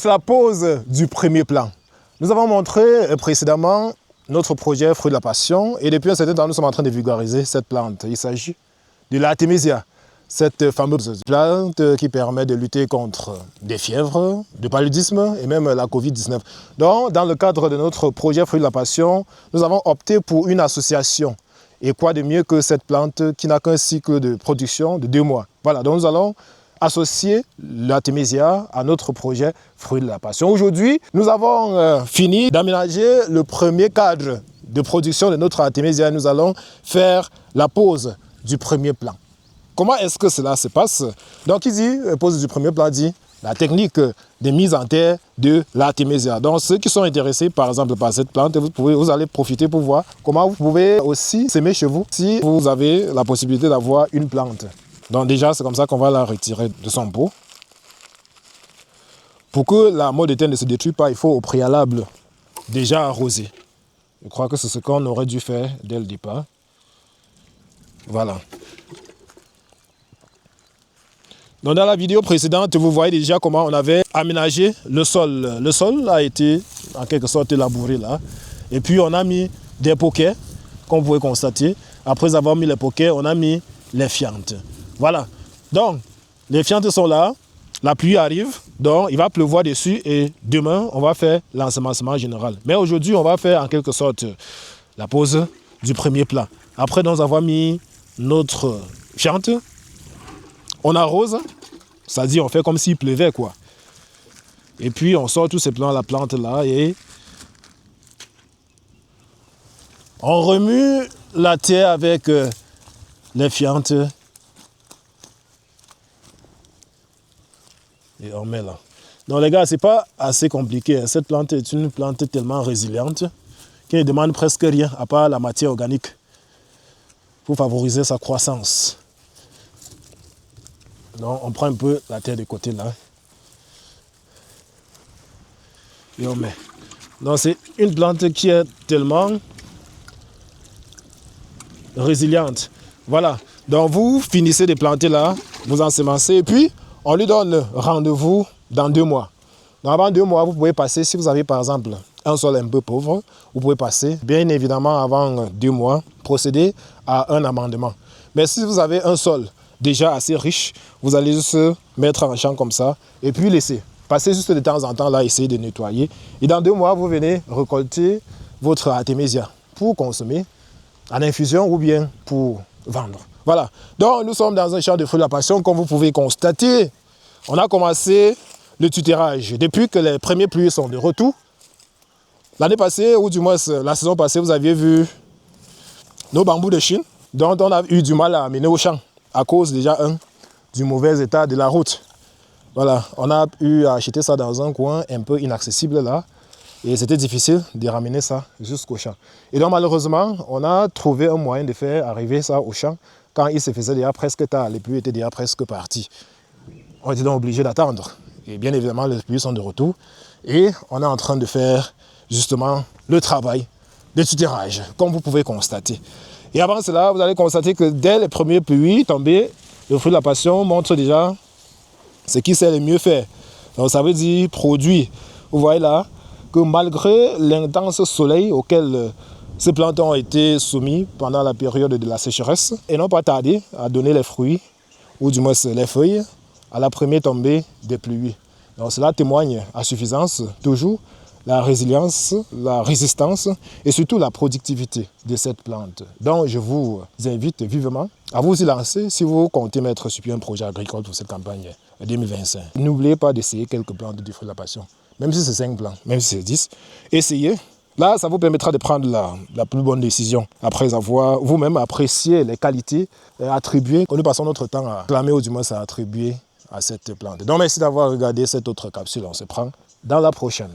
C'est la pose du premier plan. Nous avons montré précédemment notre projet Fruit de la Passion et depuis un certain temps, nous sommes en train de vulgariser cette plante. Il s'agit de l'Artémisia, cette fameuse plante qui permet de lutter contre des fièvres, le paludisme et même la Covid-19. Donc, dans le cadre de notre projet Fruit de la Passion, nous avons opté pour une association. Et quoi de mieux que cette plante qui n'a qu'un cycle de production de 2 mois. Voilà, donc nous allons associer l'Artémisia à notre projet Fruit de la Passion. Aujourd'hui, nous avons fini d'aménager le premier cadre de production de notre Artémisia. Nous allons faire la pose du premier plan. Comment est-ce que cela se passe? Donc, il dit, pose du premier plan, dit la technique de mise en terre de l'Artémisia. Donc, ceux qui sont intéressés, par exemple, par cette plante, vous allez profiter pour voir comment vous pouvez aussi s'aimer chez vous si vous avez la possibilité d'avoir une plante. Donc, déjà, c'est comme ça qu'on va la retirer de son pot. Pour que la motte de terre ne se détruise pas, il faut au préalable déjà arroser. Je crois que c'est ce qu'on aurait dû faire dès le départ. Voilà. Donc dans la vidéo précédente, vous voyez déjà comment on avait aménagé le sol. Le sol a été en quelque sorte labouré là. Et puis on a mis des poquets, comme vous pouvez constater. Après avoir mis les poquets, on a mis les fientes. Voilà. Donc les fientes sont là, la pluie arrive, donc il va pleuvoir dessus et demain on va faire l'ensemencement général. Mais aujourd'hui on va faire en quelque sorte la pose du premier plan. Après nous avoir mis notre fiente, on arrose, c'est-à-dire on fait comme s'il pleuvait quoi. Et puis on sort tous ces plants, la plante là et on remue la terre avec les fientes et on met là. Donc les gars, c'est pas assez compliqué. Cette plante est une plante tellement résiliente qui ne demande presque rien à part la matière organique pour favoriser sa croissance. Donc on prend un peu la terre de côté là. Et on met. Donc c'est une plante qui est tellement résiliente. Voilà. Donc vous finissez de planter là, vous ensemencez et puis on lui donne rendez-vous dans 2 mois. Donc avant 2 mois, vous pouvez passer, si vous avez par exemple un sol un peu pauvre, vous pouvez passer, bien évidemment avant 2 mois, procéder à un amendement. Mais si vous avez un sol déjà assez riche, vous allez juste mettre en champ comme ça et puis laisser. Passer juste de temps en temps là, essayer de nettoyer. Et dans 2 mois, vous venez récolter votre Artémisia pour consommer en infusion ou bien pour vendre. Voilà. Donc nous sommes dans un champ de fruits de la passion, comme vous pouvez constater. On a commencé le tutorage. Depuis que les premiers pluies sont de retour, l'année passée, ou du moins la saison passée, vous aviez vu nos bambous de Chine, dont on a eu du mal à amener au champ, à cause déjà du mauvais état de la route. Voilà, on a eu à acheter ça dans un coin un peu inaccessible là, et c'était difficile de ramener ça jusqu'au champ. Et donc malheureusement, on a trouvé un moyen de faire arriver ça au champ quand il se faisait déjà presque tard, les pluies étaient déjà presque parties. On était donc obligé d'attendre. Et bien évidemment, les pluies sont de retour. Et on est en train de faire justement le travail de tutorage, comme vous pouvez constater. Et avant cela, vous allez constater que dès les premières pluies tombées, le fruit de la passion montre déjà ce qui sait le mieux faire. Donc ça veut dire produit. Vous voyez là que malgré l'intense soleil auquel ces plantes ont été soumis pendant la période de la sécheresse, et n'ont pas tardé à donner les fruits, ou du moins les feuilles, à la première tombée des pluies. Donc cela témoigne à suffisance toujours la résilience, la résistance et surtout la productivité de cette plante. Donc je vous invite vivement à vous y lancer si vous comptez mettre sur pied un projet agricole pour cette campagne 2025. N'oubliez pas d'essayer quelques plantes du fruit de la passion, même si c'est 5 plants, même si c'est 10. Essayez. Là, ça vous permettra de prendre la plus bonne décision après avoir vous-même apprécié les qualités attribuées, que nous passons notre temps à clamer ou du moins à attribuer à cette plante. Donc merci d'avoir regardé cette autre capsule. On se prend dans la prochaine.